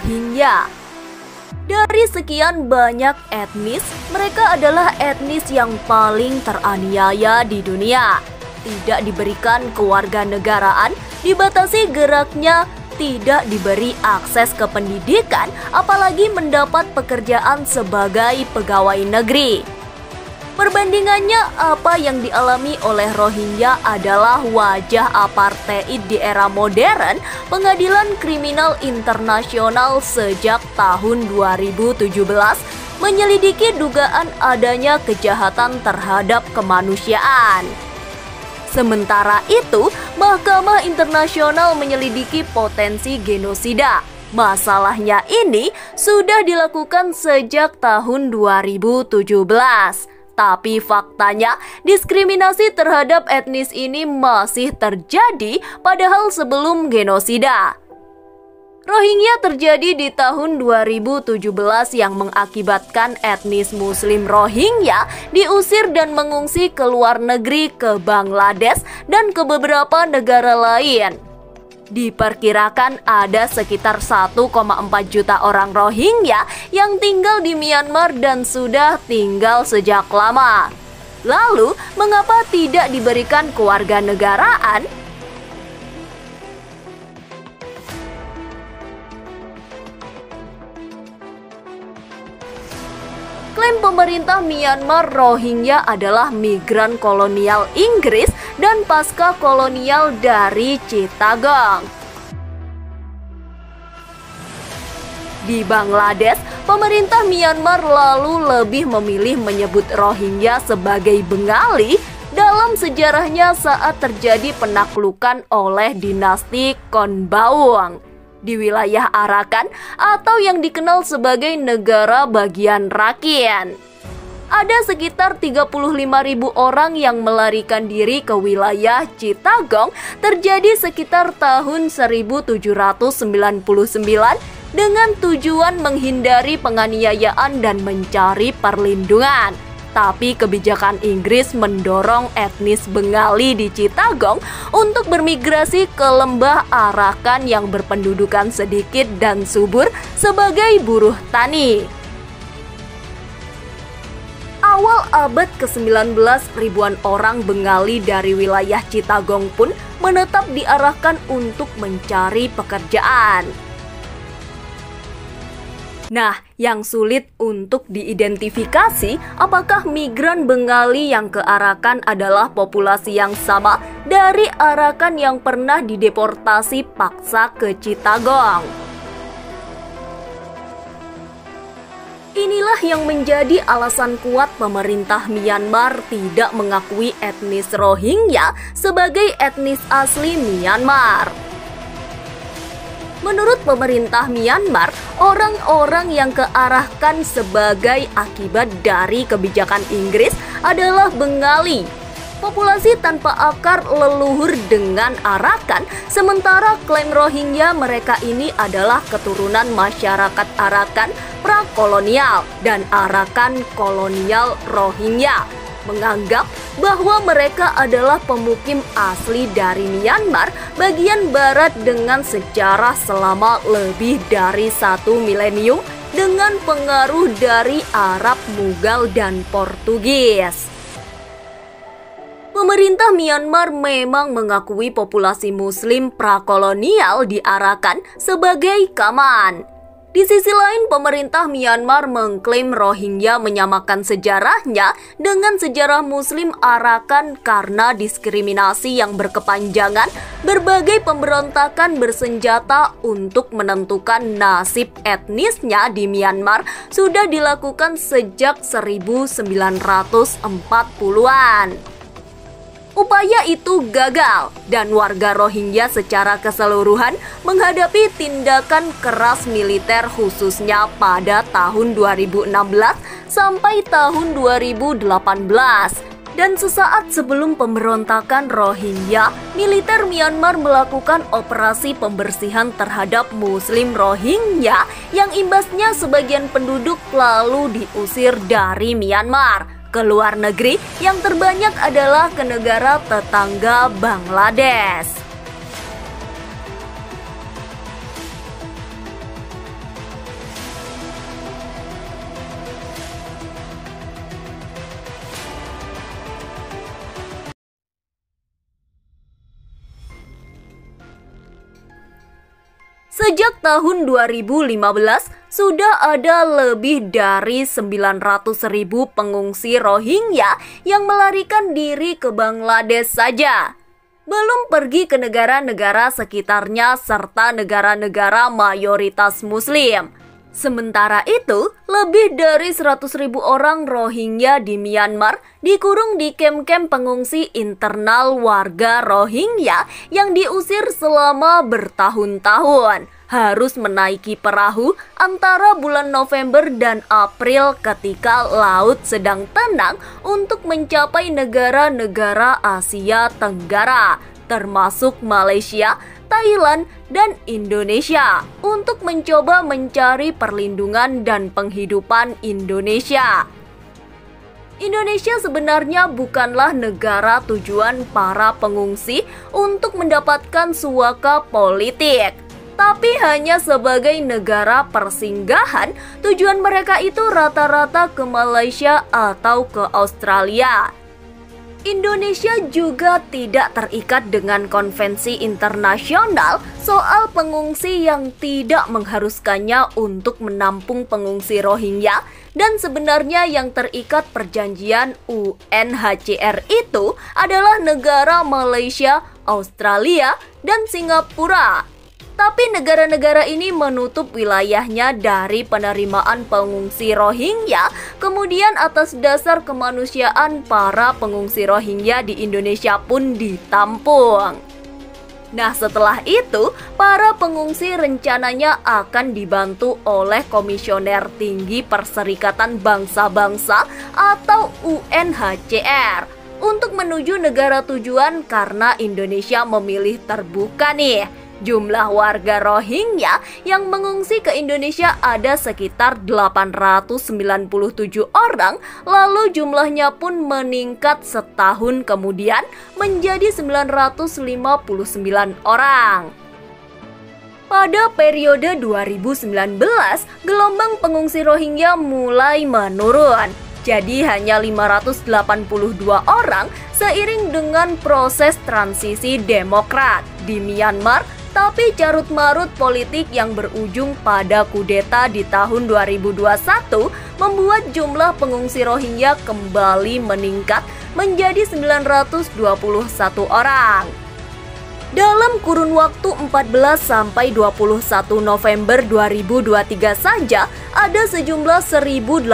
Rohingya. Dari sekian banyak etnis, mereka adalah etnis yang paling teraniaya di dunia. Tidak diberikan kewarganegaraan, dibatasi geraknya, tidak diberi akses ke pendidikan, apalagi mendapat pekerjaan sebagai pegawai negeri. Perbandingannya, apa yang dialami oleh Rohingya adalah wajah apartheid di era modern. Pengadilan Kriminal Internasional sejak tahun 2017 menyelidiki dugaan adanya kejahatan terhadap kemanusiaan. Sementara itu, Mahkamah Internasional menyelidiki potensi genosida. Masalahnya ini sudah dilakukan sejak tahun 2017. Tapi faktanya, diskriminasi terhadap etnis ini masih terjadi padahal sebelum genosida. Rohingya terjadi di tahun 2017 yang mengakibatkan etnis Muslim Rohingya diusir dan mengungsi ke luar negeri, ke Bangladesh dan ke beberapa negara lain. Diperkirakan ada sekitar 1,4 juta orang Rohingya yang tinggal di Myanmar dan sudah tinggal sejak lama. Lalu, mengapa tidak diberikan kewarganegaraan? Klaim pemerintah Myanmar, Rohingya adalah migran kolonial Inggris dan pasca kolonial dari Chittagong. Di Bangladesh, pemerintah Myanmar lalu lebih memilih menyebut Rohingya sebagai Bengali dalam sejarahnya saat terjadi penaklukan oleh dinasti Konbaung di wilayah Arakan atau yang dikenal sebagai negara bagian Rakhine. Ada sekitar 35.000 orang yang melarikan diri ke wilayah Chittagong terjadi sekitar tahun 1799 dengan tujuan menghindari penganiayaan dan mencari perlindungan. Tapi kebijakan Inggris mendorong etnis Bengali di Chittagong untuk bermigrasi ke lembah Arakan yang berpendudukan sedikit dan subur sebagai buruh tani. Awal abad ke-19, ribuan orang Bengali dari wilayah Chittagong pun menetap diarahkan untuk mencari pekerjaan. Nah, yang sulit untuk diidentifikasi apakah migran Bengali yang ke Arakan adalah populasi yang sama dari Arakan yang pernah dideportasi paksa ke Chittagong. Inilah yang menjadi alasan kuat pemerintah Myanmar tidak mengakui etnis Rohingya sebagai etnis asli Myanmar. Menurut pemerintah Myanmar, orang-orang yang kearahkan sebagai akibat dari kebijakan Inggris adalah Bengali, populasi tanpa akar leluhur dengan Arakan, sementara klaim Rohingya mereka ini adalah keturunan masyarakat Arakan prakolonial dan Arakan kolonial Rohingya, menganggap bahwa mereka adalah pemukim asli dari Myanmar bagian barat dengan sejarah selama lebih dari 1 milenium dengan pengaruh dari Arab, Mughal, dan Portugis. Pemerintah Myanmar memang mengakui populasi Muslim prakolonial di Arakan sebagai Kaman. Di sisi lain, pemerintah Myanmar mengklaim Rohingya menyamakan sejarahnya dengan sejarah Muslim Arakan karena diskriminasi yang berkepanjangan, berbagai pemberontakan bersenjata untuk menentukan nasib etnisnya di Myanmar sudah dilakukan sejak 1940-an. Upaya itu gagal dan warga Rohingya secara keseluruhan menghadapi tindakan keras militer khususnya pada tahun 2016 sampai tahun 2018. Dan sesaat sebelum pemberontakan Rohingya, militer Myanmar melakukan operasi pembersihan terhadap Muslim Rohingya yang imbasnya sebagian penduduk lalu diusir dari Myanmar ke luar negeri, yang terbanyak adalah ke negara tetangga Bangladesh. Sejak tahun 2015, sudah ada lebih dari 900.000 pengungsi Rohingya yang melarikan diri ke Bangladesh saja. Belum pergi ke negara-negara sekitarnya serta negara-negara mayoritas Muslim. Sementara itu, lebih dari 100.000 orang Rohingya di Myanmar dikurung di kem-kem pengungsi internal warga Rohingya yang diusir selama bertahun-tahun. Harus menaiki perahu antara bulan November dan April ketika laut sedang tenang untuk mencapai negara-negara Asia Tenggara, termasuk Malaysia, Thailand, dan Indonesia untuk mencoba mencari perlindungan dan penghidupan Indonesia. Indonesia sebenarnya bukanlah negara tujuan para pengungsi untuk mendapatkan suaka politik, tapi hanya sebagai negara persinggahan. Tujuan mereka itu rata-rata ke Malaysia atau ke Australia. Indonesia juga tidak terikat dengan konvensi internasional soal pengungsi yang tidak mengharuskannya untuk menampung pengungsi Rohingya, dan sebenarnya yang terikat perjanjian UNHCR itu adalah negara Malaysia, Australia, dan Singapura. Tapi negara-negara ini menutup wilayahnya dari penerimaan pengungsi Rohingya. Kemudian atas dasar kemanusiaan, para pengungsi Rohingya di Indonesia pun ditampung. Nah, setelah itu, para pengungsi rencananya akan dibantu oleh Komisioner Tinggi Perserikatan Bangsa-Bangsa atau UNHCR untuk menuju negara tujuan karena Indonesia memilih terbuka nih. Jumlah warga Rohingya yang mengungsi ke Indonesia ada sekitar 897 orang, lalu jumlahnya pun meningkat setahun kemudian menjadi 959 orang. Pada periode 2019, gelombang pengungsi Rohingya mulai menurun. Jadi hanya 582 orang seiring dengan proses transisi demokrat di Myanmar. Tapi carut-marut politik yang berujung pada kudeta di tahun 2021 membuat jumlah pengungsi Rohingya kembali meningkat menjadi 921 orang. Dalam kurun waktu 14 sampai 21 November 2023 saja, ada sejumlah 1084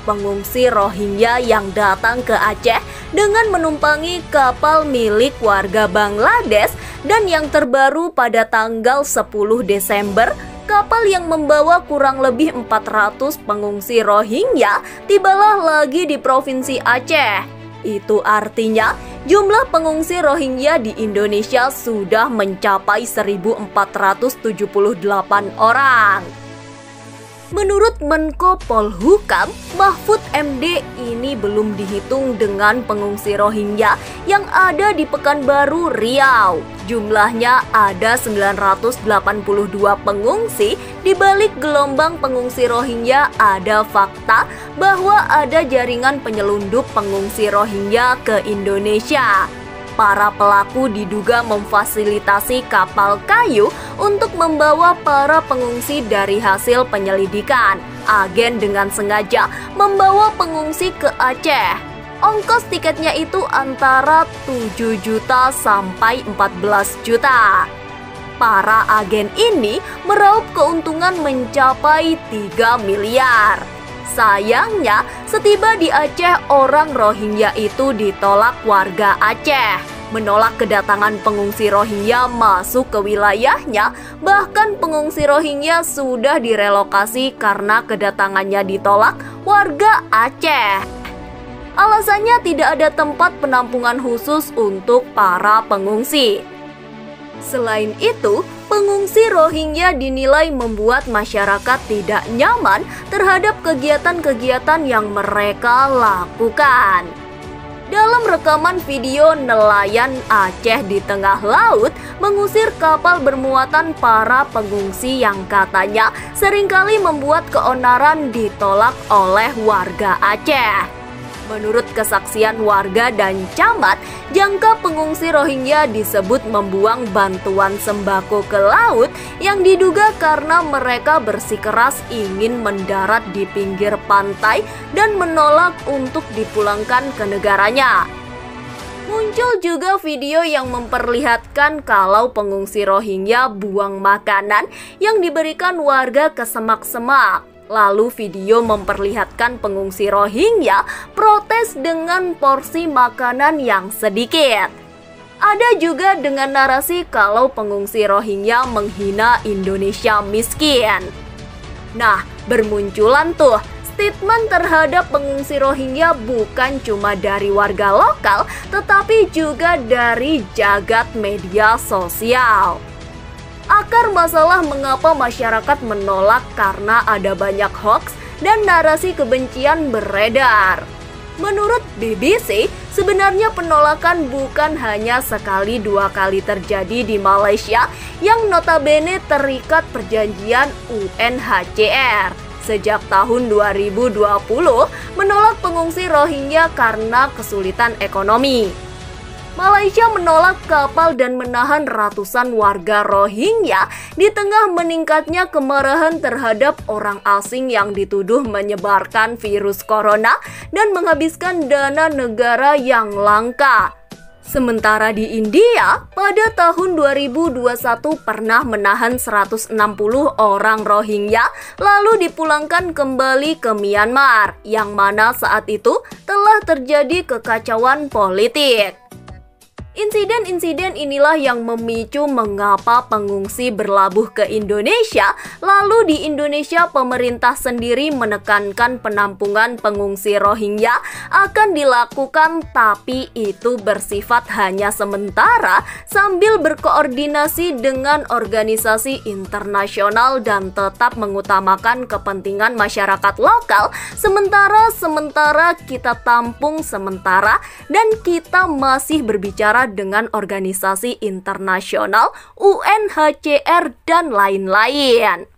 pengungsi Rohingya yang datang ke Aceh dengan menumpangi kapal milik warga Bangladesh, dan yang terbaru pada tanggal 10 Desember, kapal yang membawa kurang lebih 400 pengungsi Rohingya tibalah lagi di Provinsi Aceh. Itu artinya jumlah pengungsi Rohingya di Indonesia sudah mencapai 1.478 orang. Menurut Menko Polhukam, Mahfud MD, ini belum dihitung dengan pengungsi Rohingya yang ada di Pekanbaru, Riau. Jumlahnya ada 982 pengungsi. Di balik gelombang pengungsi Rohingya ada fakta bahwa ada jaringan penyelundup pengungsi Rohingya ke Indonesia. Para pelaku diduga memfasilitasi kapal kayu untuk membawa para pengungsi. Dari hasil penyelidikan, agen dengan sengaja membawa pengungsi ke Aceh. Ongkos tiketnya itu antara 7 juta sampai 14 juta. Para agen ini meraup keuntungan mencapai 3 miliar. Sayangnya, setiba di Aceh, orang Rohingya itu ditolak warga Aceh. Menolak kedatangan pengungsi Rohingya masuk ke wilayahnya, bahkan pengungsi Rohingya sudah direlokasi karena kedatangannya ditolak warga Aceh. Alasannya tidak ada tempat penampungan khusus untuk para pengungsi. Selain itu, pengungsi Rohingya dinilai membuat masyarakat tidak nyaman terhadap kegiatan-kegiatan yang mereka lakukan. Dalam rekaman video, nelayan Aceh di tengah laut mengusir kapal bermuatan para pengungsi yang katanya seringkali membuat keonaran ditolak oleh warga Aceh. Menurut kesaksian warga dan camat, jangka pengungsi Rohingya disebut membuang bantuan sembako ke laut yang diduga karena mereka bersikeras ingin mendarat di pinggir pantai dan menolak untuk dipulangkan ke negaranya. Muncul juga video yang memperlihatkan kalau pengungsi Rohingya buang makanan yang diberikan warga ke semak-semak. Lalu video memperlihatkan pengungsi Rohingya protes dengan porsi makanan yang sedikit. Ada juga dengan narasi kalau pengungsi Rohingya menghina Indonesia miskin. Nah, bermunculan tuh statement terhadap pengungsi Rohingya bukan cuma dari warga lokal, tetapi juga dari jagat media sosial. Akar masalah mengapa masyarakat menolak karena ada banyak hoaks dan narasi kebencian beredar. Menurut BBC, sebenarnya penolakan bukan hanya sekali dua kali terjadi di Malaysia yang notabene terikat perjanjian UNHCR. Sejak tahun 2020 menolak pengungsi Rohingya karena kesulitan ekonomi. Malaysia menolak kapal dan menahan ratusan warga Rohingya di tengah meningkatnya kemarahan terhadap orang asing yang dituduh menyebarkan virus corona dan menghabiskan dana negara yang langka. Sementara di India, pada tahun 2021 pernah menahan 160 orang Rohingya lalu dipulangkan kembali ke Myanmar, yang mana saat itu telah terjadi kekacauan politik. Insiden-insiden inilah yang memicu mengapa pengungsi berlabuh ke Indonesia. Lalu di Indonesia pemerintah sendiri menekankan penampungan pengungsi Rohingya akan dilakukan, tapi itu bersifat hanya sementara sambil berkoordinasi dengan organisasi internasional dan tetap mengutamakan kepentingan masyarakat lokal. Sementara kita tampung sementara dan kita masih berbicara dengan organisasi internasional, UNHCR, dan lain-lain.